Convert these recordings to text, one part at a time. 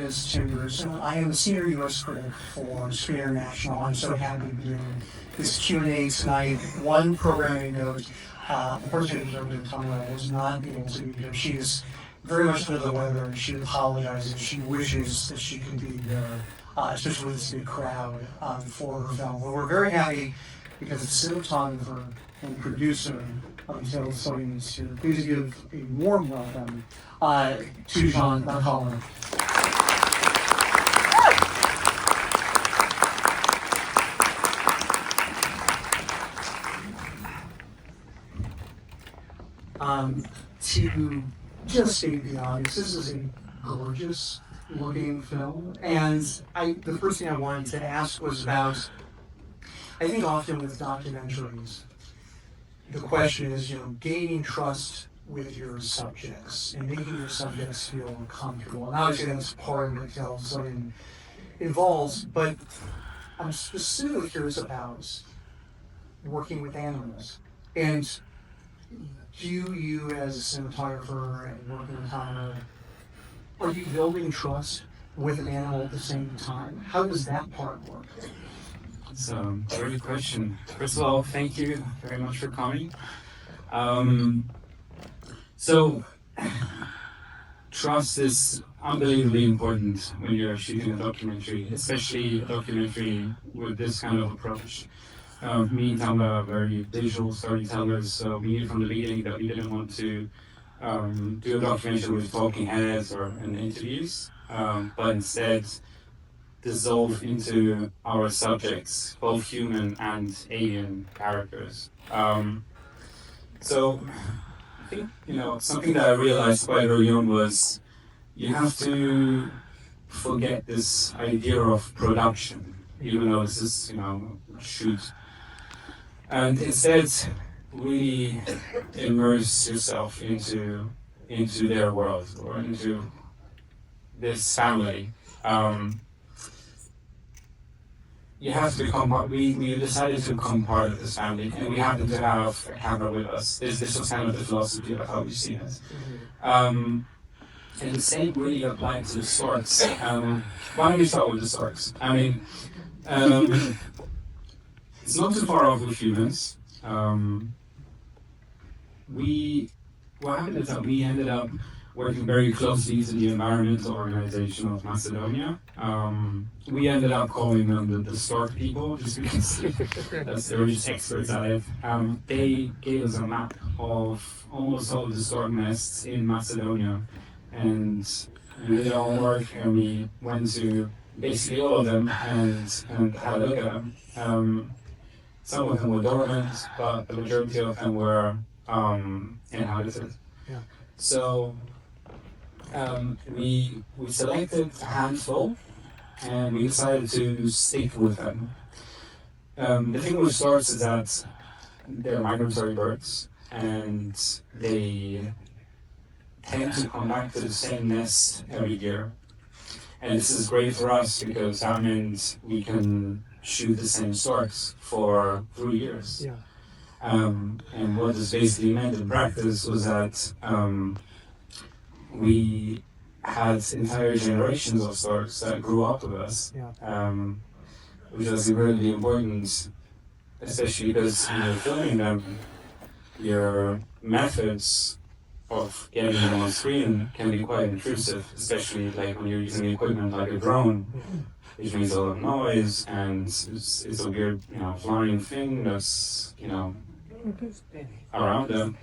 is Tim Grierson. I am the senior U.S. critic for Screen International. I'm so happy to be doing this Q&A tonight. One programming note, the person who's over the camera is not able to be here. She is very much under the weather, and she apologizes. She wishes that she could be there, especially with this big crowd for her film. But we're very happy because the cinematographer and producer of Tale of Silyan is here. Please give a warm welcome to Jean Dakar. To just state the obvious, this is a gorgeous looking film, and the first thing I wanted to ask was about, I think often with documentaries, the question is, gaining trust with your subjects and making your subjects feel comfortable. And obviously that's part of what Tale of Silyan involves, but I'm specifically curious about working with animals. And do you as a cinematographer and working with camera, are you building trust with an animal at the same time? How does that part work? It's a very good question. First of all, thank you very much for coming. So, trust is unbelievably important when you're shooting a documentary, especially a documentary with this kind of approach. Me and Tamba are very visual storytellers, so we knew from the beginning that we didn't want to do a documentary with talking heads or interviews, but instead dissolve into our subjects, both human and alien characters. So I think, something that I realized quite early on was you have to forget this idea of production, even though this is, shoot. And instead, really immerse yourself into their world or into this family. You have to become part. We decided to become part of this family, and we happened to have a camera with us. This was kind of the philosophy of how we've seen it. And the same really applied to the storks. Why don't we start with the storks? I mean, it's not too far off with humans. What happened is that we ended up working very closely to the environmental organization of Macedonia. We ended up calling them the stork people, just because they were just experts at it. They gave us a map of almost all of the stork nests in Macedonia, and we did our work, and we went to basically all of them and had a look at them. Some of them were dormant, but the majority of them were inhabited. Yeah. So we selected a handful, and we decided to stick with them. The thing with storks is that they're migratory birds, and they tend to come back to the same nest every year. And this is great for us because that means we can shoot the same storks for 3 years. Yeah. And what this basically meant in practice was that we had entire generations of storks that grew up with us, which was really important, especially because when you're filming them, your methods of getting them on screen can be quite intrusive, especially like when you're using equipment like a drone, which means a lot of noise, and it's a weird, flying thing that's, around them.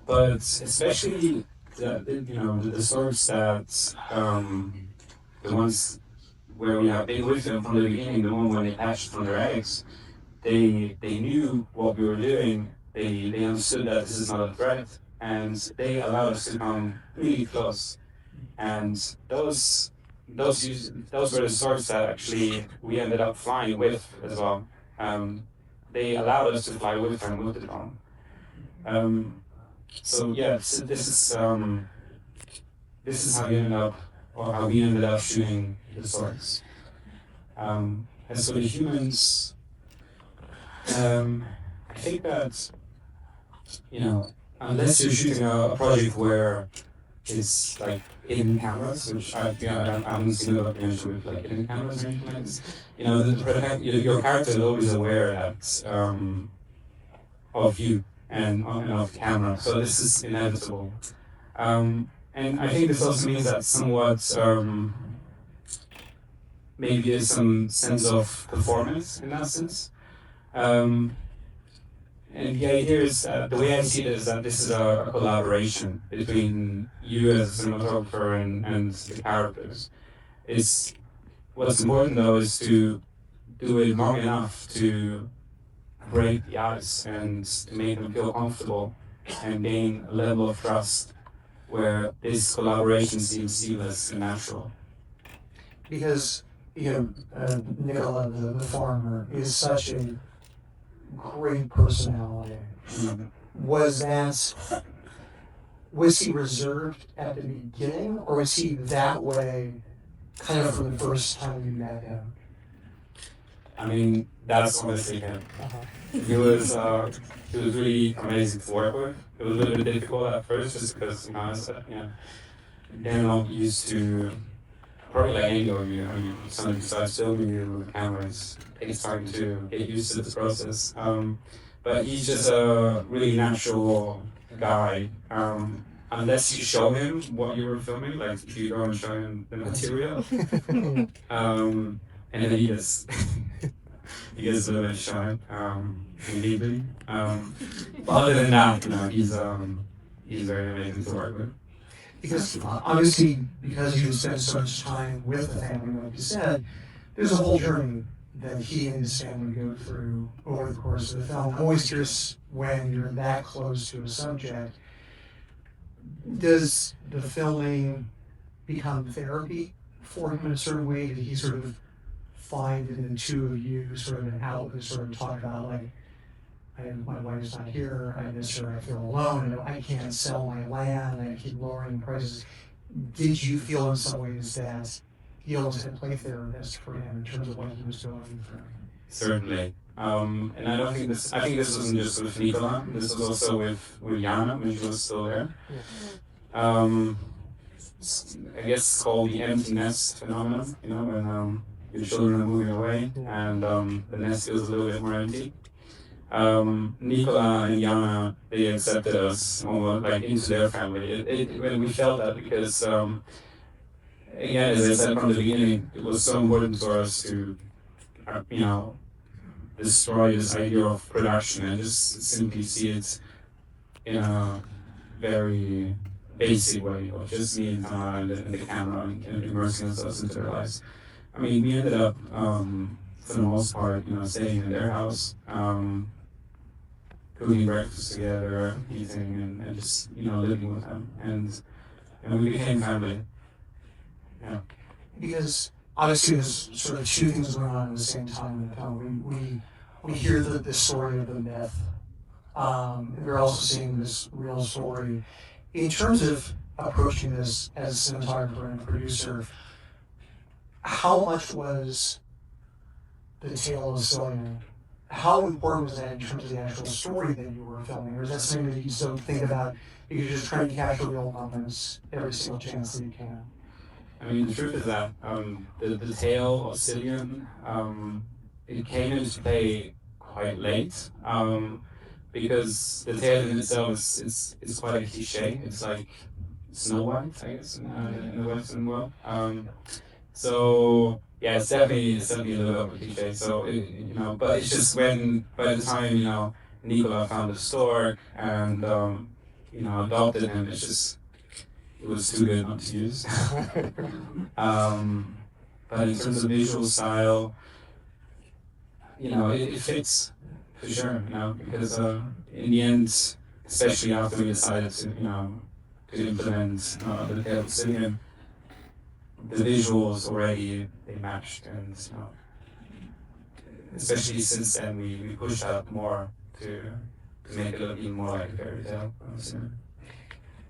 But especially the storks that the ones where we have been with them from the beginning, the one when they hatched from their eggs, they knew what we were doing. They understood that this is not a threat, and they allowed us to come really close. And those were the storks that actually we ended up flying with as well. They allowed us to fly with them with the drone. So this is how we ended up shooting the storks. And so the humans, I think that, unless you're shooting a project where is like hidden cameras, which I haven't seen a documentary with like hidden cameras or anything like this. Your character is always aware that of you and of the camera, so this is inevitable. And I think this also means that somewhat maybe there's some sense of performance in that sense. And the idea is that the way I see it is that this is a collaboration between you as a cinematographer and the characters. It's what's important though is to do it long enough to break the ice and to make them feel comfortable and gain a level of trust where this collaboration seems seamless and natural. Because Nicola, the farmer, is such a great personality. Was he reserved at the beginning, or was he that way kind of from the first time you met him? I mean, that's honestly him. He was really amazing to work with. It was a little bit difficult at first, just because they're not used to, probably like any of you, somebody starts filming you with cameras. It takes time to get used to this process. But he's just a really natural guy. Unless you show him what you were filming, like if you don't show him the material, and then he gets a little bit shy, immediately. But other than that, he's very amazing to work with. Because obviously, because you spend so much time with the family, like you said, there's a whole journey that he and his family go through over the course of the film. I'm always curious, when you're that close to a subject, does the filming become therapy for him in a certain way? Did he sort of find in the two of you sort of an outlet to sort of talk about, like, my wife's not here, I miss her, I feel alone, and I can't sell my land, I keep lowering prices. Did you feel in some ways that he almost had a play therapist for him in terms of what he was going through? Certainly. And I think this wasn't just with Nicola, this was also with Jana when she was still there. I guess it's called the empty nest phenomenon, when your children are moving away and the nest feels a little bit more empty. Nicola and Jana, they accepted us almost like into their family. When we felt that, because again, as I said from the beginning, it was so important for us to destroy this idea of production and just simply see it in a very basic way of just me and Tana and the camera and immersing ourselves into their lives. I mean, we ended up, for the most part, staying in their house, cooking breakfast together, eating, and just, living with them. And we became family. Yeah. Because obviously there's sort of two things going on at the same time in the film. We hear the story of the myth. We're also seeing this real story. In terms of approaching this as a cinematographer and a producer, how much was the Tale of Silyan, how important was that in terms of the actual story that you were filming? Or is that something that you still think about, you're just trying to capture real moments every single chance that you can? I mean, the truth is that the Tale of Silyan, it came into play quite late, because the tale in itself is quite a cliche. It's like Snow White, I guess, in the Western world. So yeah, it's definitely a little bit of a cliche. So but it's just when by the time Nicola found the stork and adopted him, it was too good not to use. But in terms of visual style, it fits for sure, because in the end, especially after we decided to implement the Tale of Silyan, the visuals already, they matched, and especially since then we pushed out more to make it look even more like a fairy tale.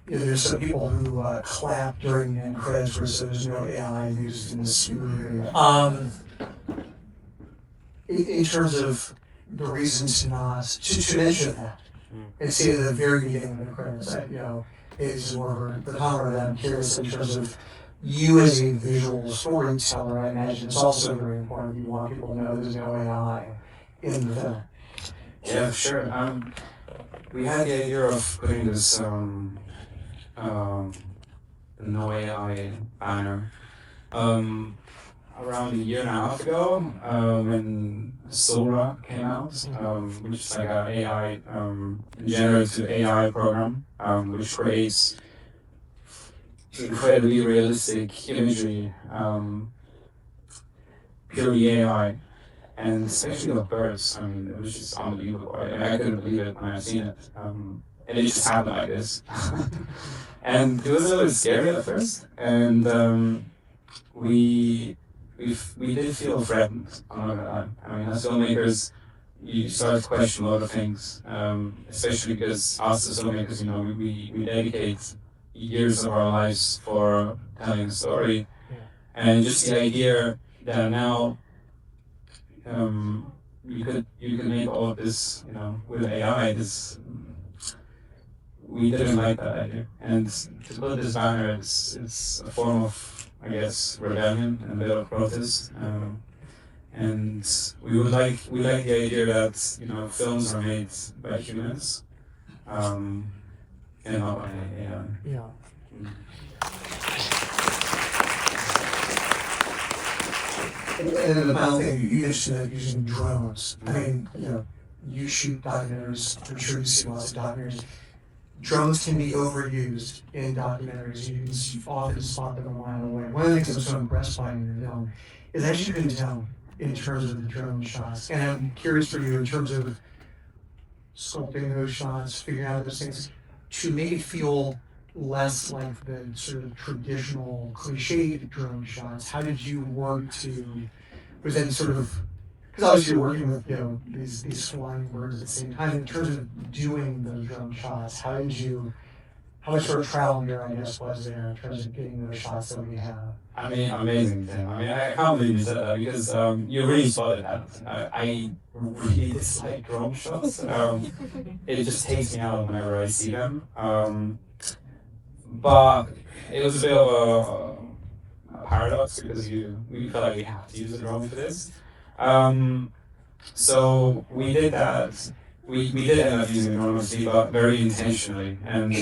There's some people who clap during the end credits where there's no AI used in this movie. In terms of the reason to not to mention that and say at the very beginning of the credits, is more of the power that I'm curious in terms of you as a visual storyteller. I imagine it's also very important. You want people to know there's no AI in the film. Yeah, sure. We had the idea of putting this no AI banner around a year and a half ago when Sora came out, which is like an AI generative AI program, which creates incredibly realistic imagery, purely AI. And especially of birds, I mean, it was just unbelievable. I couldn't believe it when I seen it. And it just happened like this. And it was a little scary at first. And we did feel threatened. I'm not gonna lie. I mean, as filmmakers, you start to question a lot of things, especially because us as filmmakers, you know, we dedicate years of our lives for telling a story. And just the idea that now you could make all of this, you know, with AI. We didn't like that idea, and to put this banner, it's a form of, I guess, rebellion and a bit of protest. And we like the idea that, you know, films are made by humans, and not by AI. Yeah. And then the final thing, you mentioned that using drones. I mean, you know, you shoot documentaries, I'm sure you see lots of documentaries. Drones can be overused in documentaries. You can often spot them a mile away. One of the things I'm so impressed by in your film is that you can tell in terms of the drone shots. And I'm curious for you in terms of sculpting those shots, figuring out those things, to make it feel less like the sort of traditional cliched drone shots. How did you work to present sort of, because obviously you're working with, you know, these flying birds at the same time. In terms of doing those drone shots, how much sort of trial and error, I guess, was there in terms of getting those shots that we have? I mean, amazing, Tim. I mean, I can't believe you said that because you really spotted that. I really dislike drone shots. It just takes me out whenever I see them. But it was a bit of a paradox because we felt like we have to use a drone for this. So we did that. We did end up using a drone, obviously, but very intentionally, and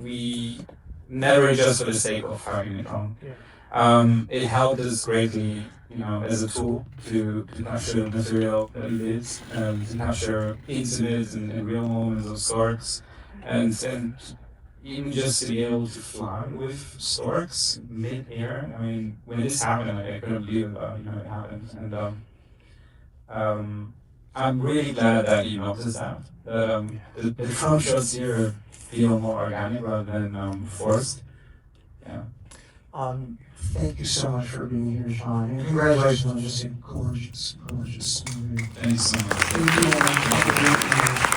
we never just for the sake of having a drone. It helped us greatly, you know, as a tool to capture the material that we did, to capture intimate and real moments of storks, and even just to be able to fly with storks mid-air. I mean, when this happened, I couldn't believe it, but, you know, it happened. And I'm really glad that you noticed that. The drone shots here feel more organic rather than forced. Yeah. Thank you so much for being here, Sean. And congratulations on just a gorgeous movie. Thanks so much. Thank you.